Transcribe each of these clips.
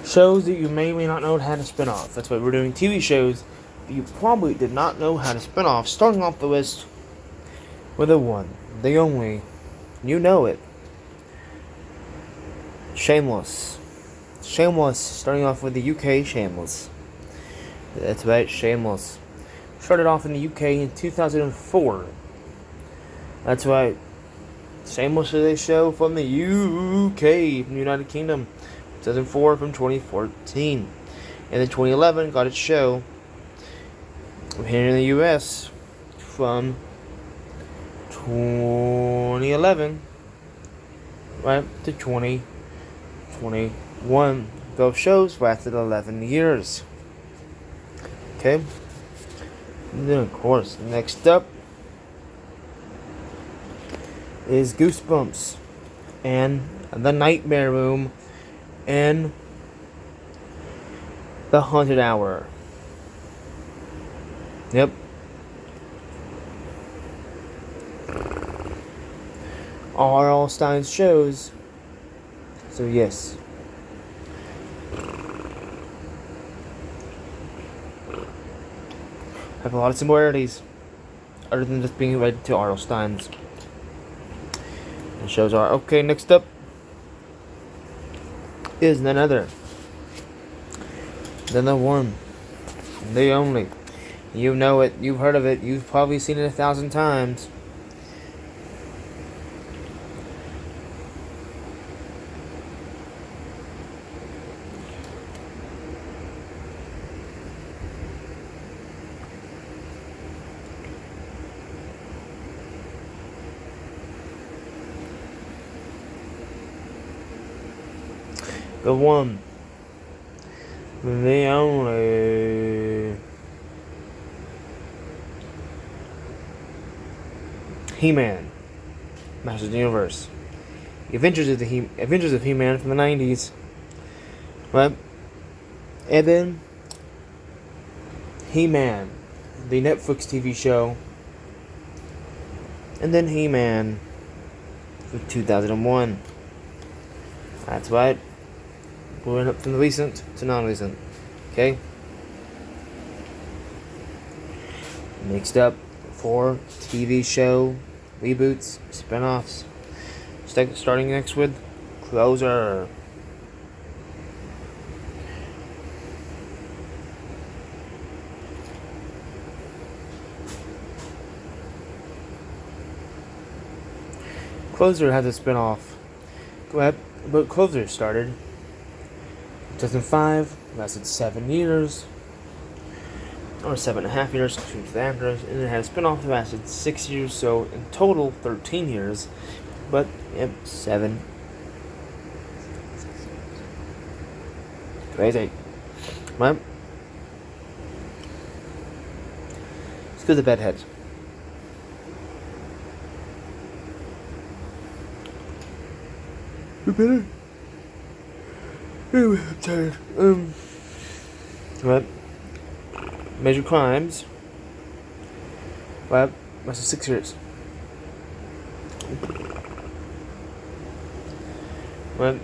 Shows that you may or may not know how to spin off. That's why we're doing TV shows that you probably did not know how to spin off. Starting off the list with the one, the only, you know it. Shameless. Shameless. Starting off with the UK Shameless. That's right, Shameless. Started off in the UK in 2004. That's right. Shameless is a show from the UK, from the United Kingdom. 2004 from 2014. And then 2011 got its show here in the US from 2011 right to 2021. Those shows lasted 11 years. Okay. And then of course, next up is Goosebumps and The Nightmare Room and The Haunted Hour. Yep. All Stein's shows. So yes. Have a lot of similarities. Other than just being related to R.L. Stein's. The shows are okay. Next up is none other than the one, the only. You know it. You've heard of it. You've probably seen it 1,000 times. The one, the only. He-Man, Masters of the Universe. The Adventures of He-Man from the 90s. Right? And then He-Man, the Netflix TV show. And then He-Man for 2001. That's right. We went up from the recent to non-recent. Okay? Next up, 4 TV show reboots, spin-offs. Starting next with Closer. Closer has a spin-off. But Closer started 2005, lasted 7 years, or 7.5 years, to the actors, and it had a spin-off that lasted 6 years, so in total 13 years, but yep, 7. Crazy. Well, let's go to the bedheads. You better? Anyway, I'm tired. What? Major Crimes. What? That's 6 years. What?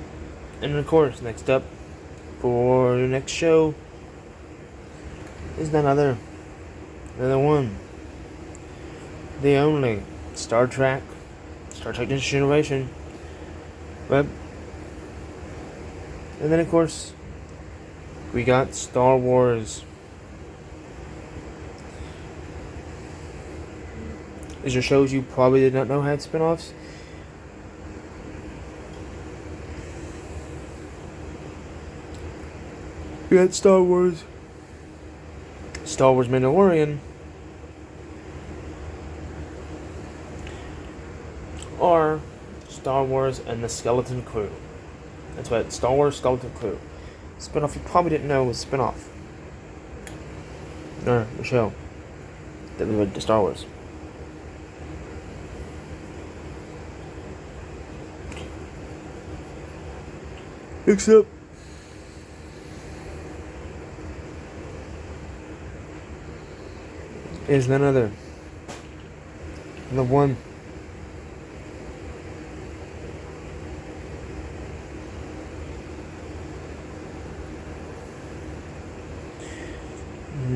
And of course, next up for the next show is none other than the one, the only Star Trek Next Generation. What? And then, of course, we got Star Wars. These are shows you probably did not know had spin-offs. We had Star Wars Mandalorian, or Star Wars and the Skeleton Crew. That's right, Star Wars Skeleton Crew. Spin-off you probably didn't know was spin-off. Or the show that we went to Star Wars. Except is none other than the one,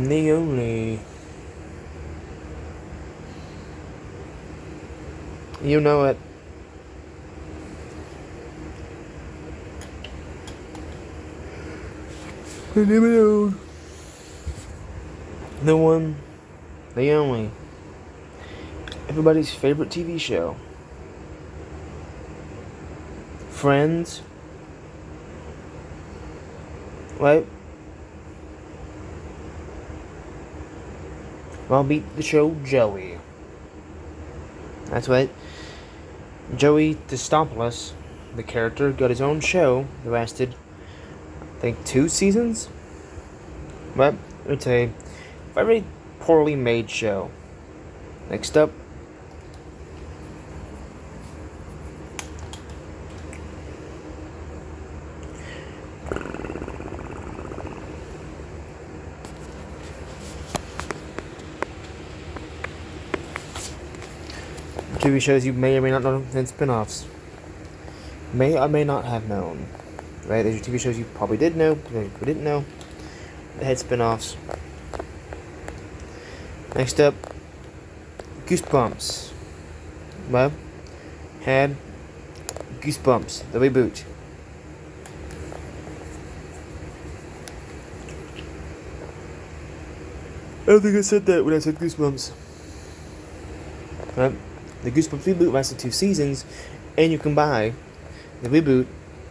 the only. You know it. The one, the only. Everybody's favorite TV show. Friends. Right? Well, meet the show Joey. That's right. Joey Testopoulos, the character, got his own show that lasted, I think, 2 seasons? But it's a very poorly made show. Next up. TV shows you may or may not know and spin-offs. May or may not have known. Right? There's your TV shows you probably did know, but you didn't know. They had spin-offs. Next up, Goosebumps. Well, had Goosebumps, the reboot. I don't think I said that when I said Goosebumps. Right? The Goosebumps reboot lasted 2 seasons, and you can buy the reboot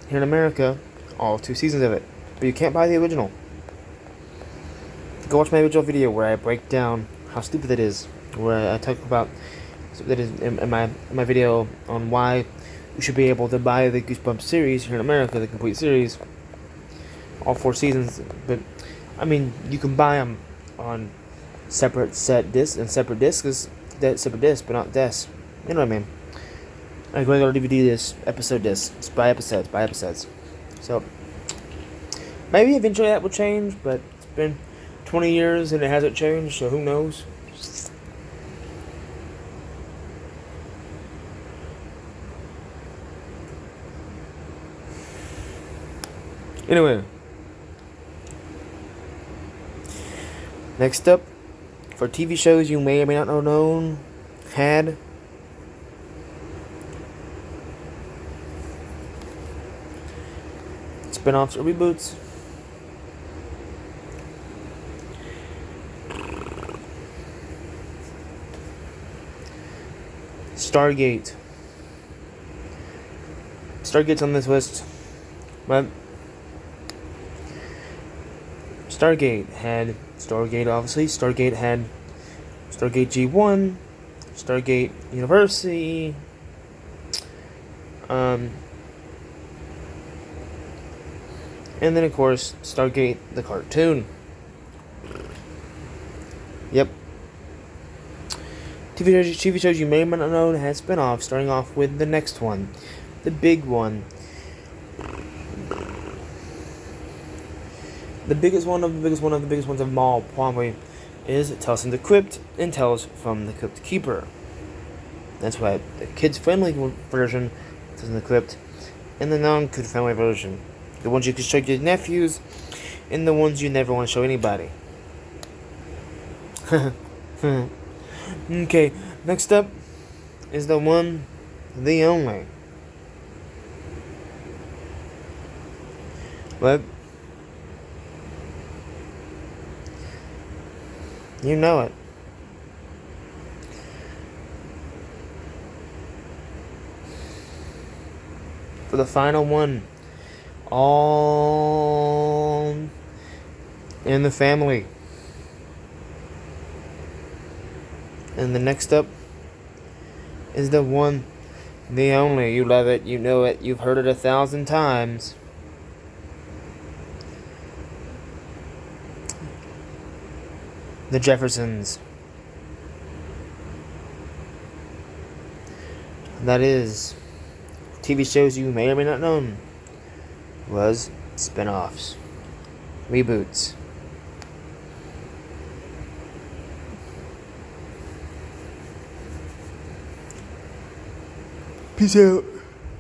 here in America, all 2 seasons of it. But you can't buy the original. Go watch my original video where I break down how stupid it is, where I talk about that is in my video on why you should be able to buy the Goosebumps series here in America, the complete series, all 4 seasons. But I mean, you can buy them on separate discs, but not discs. You know what I mean? Like regular DVD discs, episode discs. It's by episodes. So maybe eventually that will change, but it's been 20 years and it hasn't changed, so who knows? Anyway, next up, for TV shows you may or may not know known, had spin-offs or reboots. Stargate. Stargate's on this list, but Stargate had obviously. Stargate had Stargate G1, Stargate University, and then of course Stargate the cartoon. Yep. TV shows you may or may not know had spin-offs, starting off with the next one, the big one. The biggest one of them all probably is Tales from the Crypt and Tales from the Crypt Keeper. That's why the kids-friendly version, Tales from the Crypt, and the non-kid-friendly version. The ones you can show your nephews, and the ones you never want to show anybody. Okay, next up is the one, the only. What? You know it. For the final one, all in the family. And the next up is the one, the only. You love it, you know it, you've heard it 1,000 times. The Jeffersons. That is, TV shows you may or may not know was spin-offs, reboots. Peace out.